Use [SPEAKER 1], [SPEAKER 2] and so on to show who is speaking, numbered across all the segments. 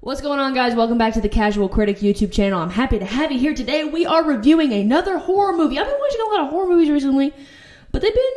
[SPEAKER 1] What's going on, guys? Welcome back to the Casual Critic YouTube channel. I'm happy to have you here today. We are reviewing another horror movie. I've been watching a lot of horror movies recently, but they've been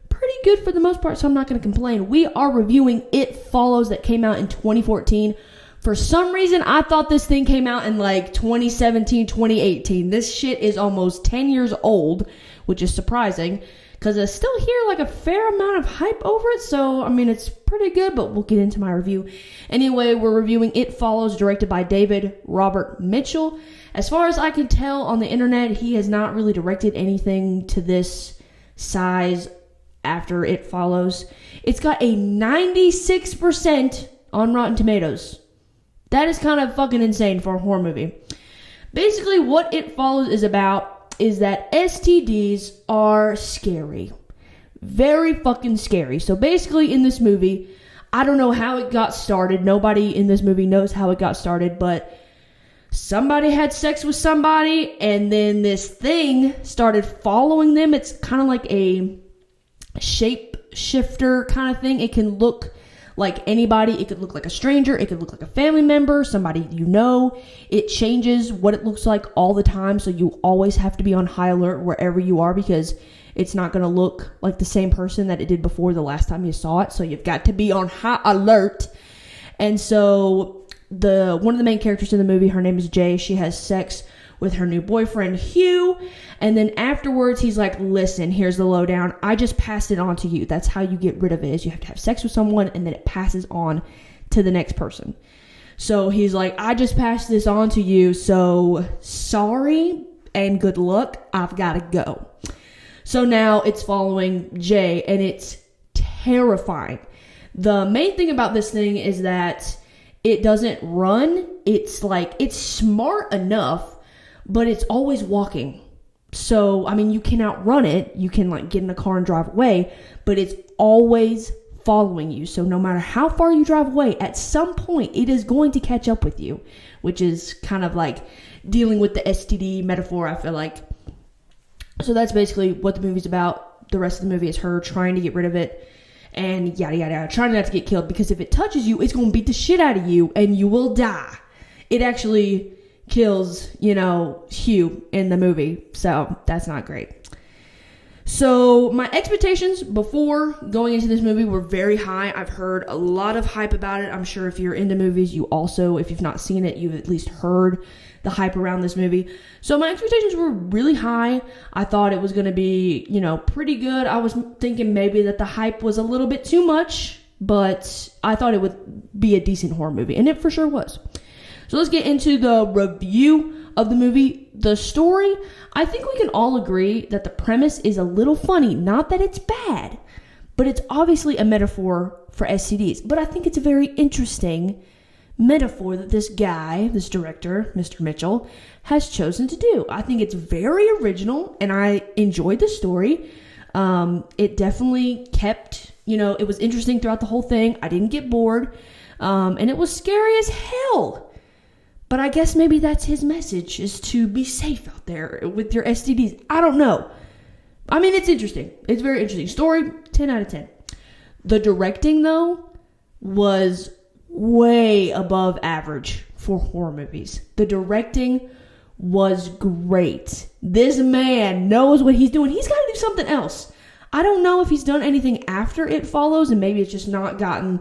[SPEAKER 1] pretty good for the most part, so I'm not going to complain. We are reviewing It Follows that came out in 2014. For some reason, I thought this thing came out in like 2017, 2018. This shit is almost 10 years old, which is surprising, because I still hear like a fair amount of hype over it. So, I mean, it's pretty good, but we'll get into my review. Anyway, we're reviewing It Follows, directed by David Robert Mitchell. As far as I can tell on the internet, he has not really directed anything to this size after It Follows. It's got a 96% on Rotten Tomatoes. That is kind of fucking insane for a horror movie. Basically, what It Follows is about is that STDs are scary. Very fucking scary. So basically in this movie, I don't know how it got started. Nobody in this movie knows how it got started, but somebody had sex with somebody and then this thing started following them. It's kind of like a shape shifter kind of thing. It can look like anybody. It could look like a stranger. It could look like a family member, somebody you know. It changes what it looks like all the time, so you always have to be on high alert wherever you are, because it's not going to look like the same person that it did before the last time you saw it. So you've got to be on high alert. And so one of the main characters in the movie, her name is Jay. She has sex with her new boyfriend, Hugh. And then afterwards, he's like, listen, here's the lowdown. I just passed it on to you. That's how you get rid of it, is you have to have sex with someone and then it passes on to the next person. So he's like, I just passed this on to you. So sorry and good luck. I've got to go. So now it's following Jay and it's terrifying. The main thing about this thing is that it doesn't run. It's smart enough, but it's always walking. So, I mean, you can outrun it. You can get in a car and drive away, but it's always following you. So no matter how far you drive away, at some point it is going to catch up with you, which is kind of like dealing with the STD metaphor, I feel like. So that's basically what the movie's about. The rest of the movie is her trying to get rid of it and yada, yada, yada, trying not to get killed, because if it touches you, it's going to beat the shit out of you and you will die. It actually kills, Hugh in the movie. So that's not great. So my expectations before going into this movie were very high. I've heard a lot of hype about it. I'm sure if you're into movies, you also, if you've not seen it, you've at least heard the hype around this movie. So my expectations were really high. I thought it was going to be, pretty good. I was thinking maybe that the hype was a little bit too much, but I thought it would be a decent horror movie, and it for sure was. So let's get into the review of the movie. The story, I think we can all agree that the premise is a little funny. Not that it's bad, but it's obviously a metaphor for STDs. But I think it's a very interesting metaphor that this guy, this director, Mr. Mitchell, has chosen to do. I think it's very original, and I enjoyed the story. It definitely kept, it was interesting throughout the whole thing. I didn't get bored, and it was scary as hell. But I guess maybe that's his message, is to be safe out there with your STDs. I don't know. I mean, it's interesting. It's very interesting. Story, 10 out of 10. The directing, though, was way above average for horror movies. The directing was great. This man knows what he's doing. He's got to do something else. I don't know if he's done anything after It Follows, and maybe it's just not gotten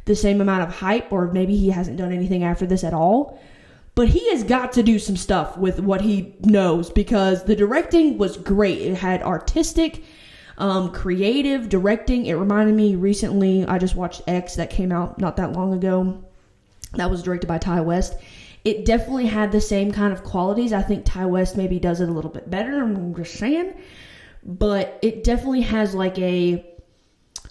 [SPEAKER 1] the same amount of hype, or maybe he hasn't done anything after this at all. But he has got to do some stuff with what he knows, because the directing was great. It had artistic, creative directing. It reminded me recently, I just watched X that came out not that long ago. That was directed by Ty West. It definitely had the same kind of qualities. I think Ty West maybe does it a little bit better, I'm just saying. But it definitely has a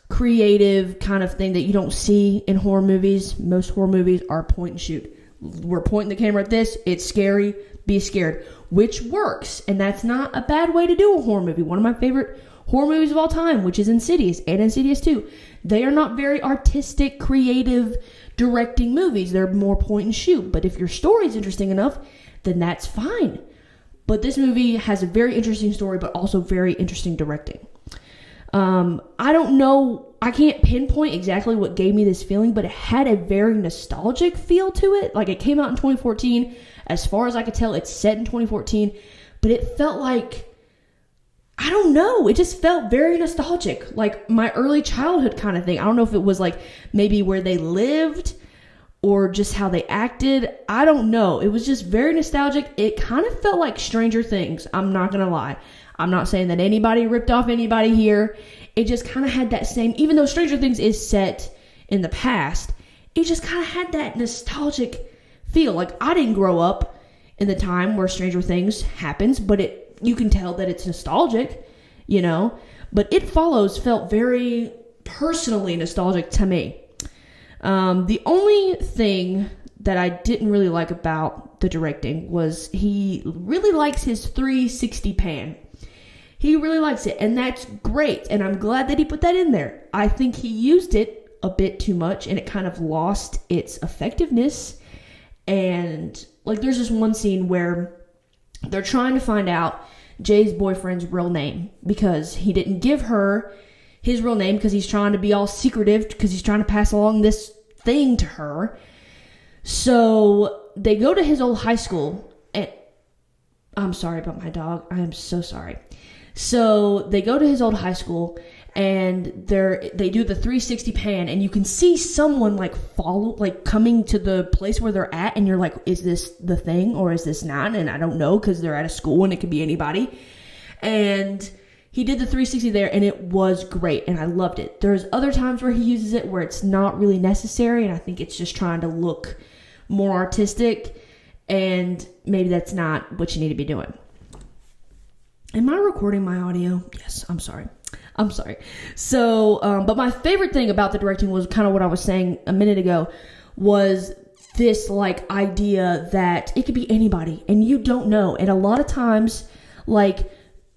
[SPEAKER 1] creative kind of thing that you don't see in horror movies. Most horror movies are point and shoot. We're pointing the camera at this. It's scary. Be scared. Which works. And that's not a bad way to do a horror movie. One of my favorite horror movies of all time, which is Insidious and Insidious 2. They are not very artistic, creative directing movies. They're more point and shoot. But if your story is interesting enough, then that's fine. But this movie has a very interesting story, but also very interesting directing. I don't know, I can't pinpoint exactly what gave me this feeling, but it had a very nostalgic feel to it. Like, it came out in 2014. As far as I could tell, it's set in 2014, but it felt like, I don't know, it just felt very nostalgic, like my early childhood kind of thing. I don't know if it was like maybe where they lived or just how they acted. I don't know. It was just very nostalgic. It kind of felt like Stranger Things. I'm not going to lie. I'm not saying that anybody ripped off anybody here. It just kind of had that same, even though Stranger Things is set in the past, it just kind of had that nostalgic feel. Like, I didn't grow up in the time where Stranger Things happens, but you can tell that it's nostalgic, you know, but It Follows felt very personally nostalgic to me. The only thing that I didn't really like about the directing was he really likes his 360 pan. He really likes it, and that's great, and I'm glad that he put that in there. I think he used it a bit too much, and it kind of lost its effectiveness. And like, there's this one scene where they're trying to find out Jay's boyfriend's real name because he didn't give her his real name because he's trying to be all secretive because he's trying to pass along this thing to her. So they go to his old high school, and I'm sorry about my dog. I am so sorry. So they go to his old high school, and they do the 360 pan, and you can see someone coming to the place where they're at, and you're like, is this the thing or is this not? And I don't know, because they're at a school and it could be anybody. And he did the 360 there, and it was great, and I loved it. There's other times where he uses it where it's not really necessary, and I think it's just trying to look more artistic, and maybe that's not what you need to be doing. Am I recording my audio? Yes, I'm sorry. So, but my favorite thing about the directing was kind of what I was saying a minute ago, was this like idea that it could be anybody and you don't know. And a lot of times, like,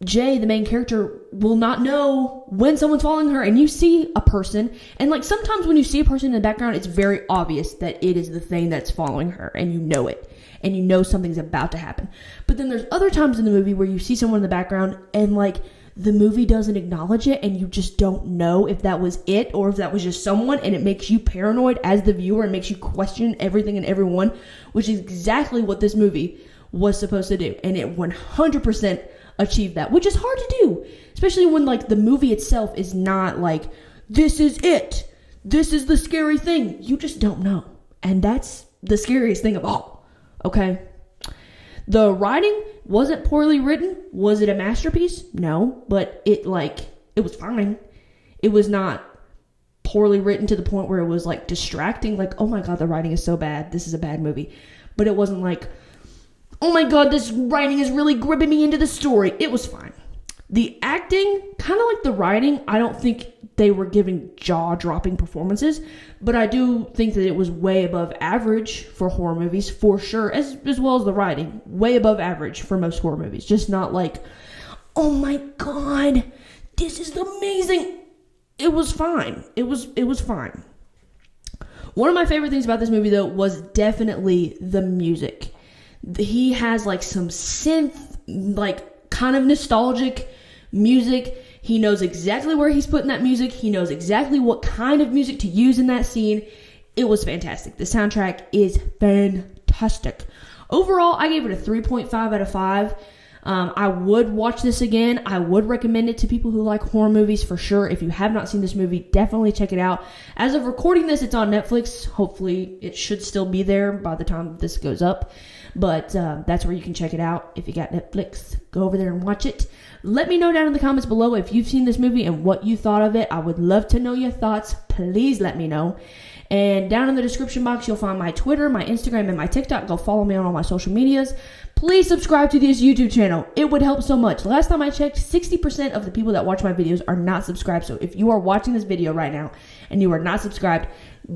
[SPEAKER 1] Jay, the main character, will not know when someone's following her, and you see a person, and like sometimes when you see a person in the background, it's very obvious that it is the thing that's following her, and you know it, and you know something's about to happen. But then there's other times in the movie where you see someone in the background, and like the movie doesn't acknowledge it, and you just don't know if that was it or if that was just someone, and it makes you paranoid as the viewer and makes you question everything and everyone, which is exactly what this movie was supposed to do, and it 100% achieved that, which is hard to do, especially when like the movie itself is not like, this is it, this is the scary thing. You just don't know, and that's the scariest thing of all. Okay, the writing wasn't poorly written. Was it a masterpiece? No, but it was fine. It was not poorly written to the point where it was like distracting, like, oh my god, the writing is so bad, this is a bad movie. But it wasn't like, oh my god, this writing is really gripping me into the story. It was fine. The acting, kind of like the writing, I don't think they were giving jaw-dropping performances, but I do think that it was way above average for horror movies, for sure, as well as the writing. Way above average for most horror movies. Just not like, oh my god, this is amazing. It was fine. It was fine. One of my favorite things about this movie, though, was definitely the music. He has like some synth, like kind of nostalgic music. He knows exactly where he's putting that music. He knows exactly what kind of music to use in that scene. It was fantastic. The soundtrack is fantastic. Overall, I gave it a 3.5 out of 5. I would watch this again. I would recommend it to people who like horror movies for sure. If you have not seen this movie, definitely check it out. As of recording this, it's on Netflix. Hopefully, it should still be there by the time this goes up. But that's where you can check it out. If you got Netflix, go over there and watch it. Let me know down in the comments below if you've seen this movie and what you thought of it. I would love to know your thoughts. Please let me know. And down in the description box, you'll find my Twitter, my Instagram, and my TikTok. Go follow me on all my social medias. Please subscribe to this YouTube channel. It would help so much. Last time I checked, 60% of the people that watch my videos are not subscribed. So if you are watching this video right now and you are not subscribed,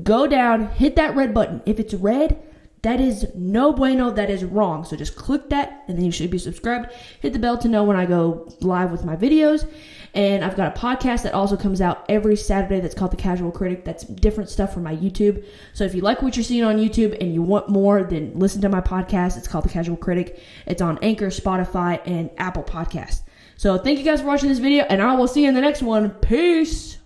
[SPEAKER 1] go down, hit that red button. If it's red, that is no bueno, that is wrong. So just click that and then you should be subscribed. Hit the bell to know when I go live with my videos. And I've got a podcast that also comes out every Saturday that's called The Casual Critic. That's different stuff from my YouTube. So if you like what you're seeing on YouTube and you want more, then listen to my podcast. It's called The Casual Critic. It's on Anchor, Spotify, and Apple Podcasts. So thank you guys for watching this video, and I will see you in the next one. Peace.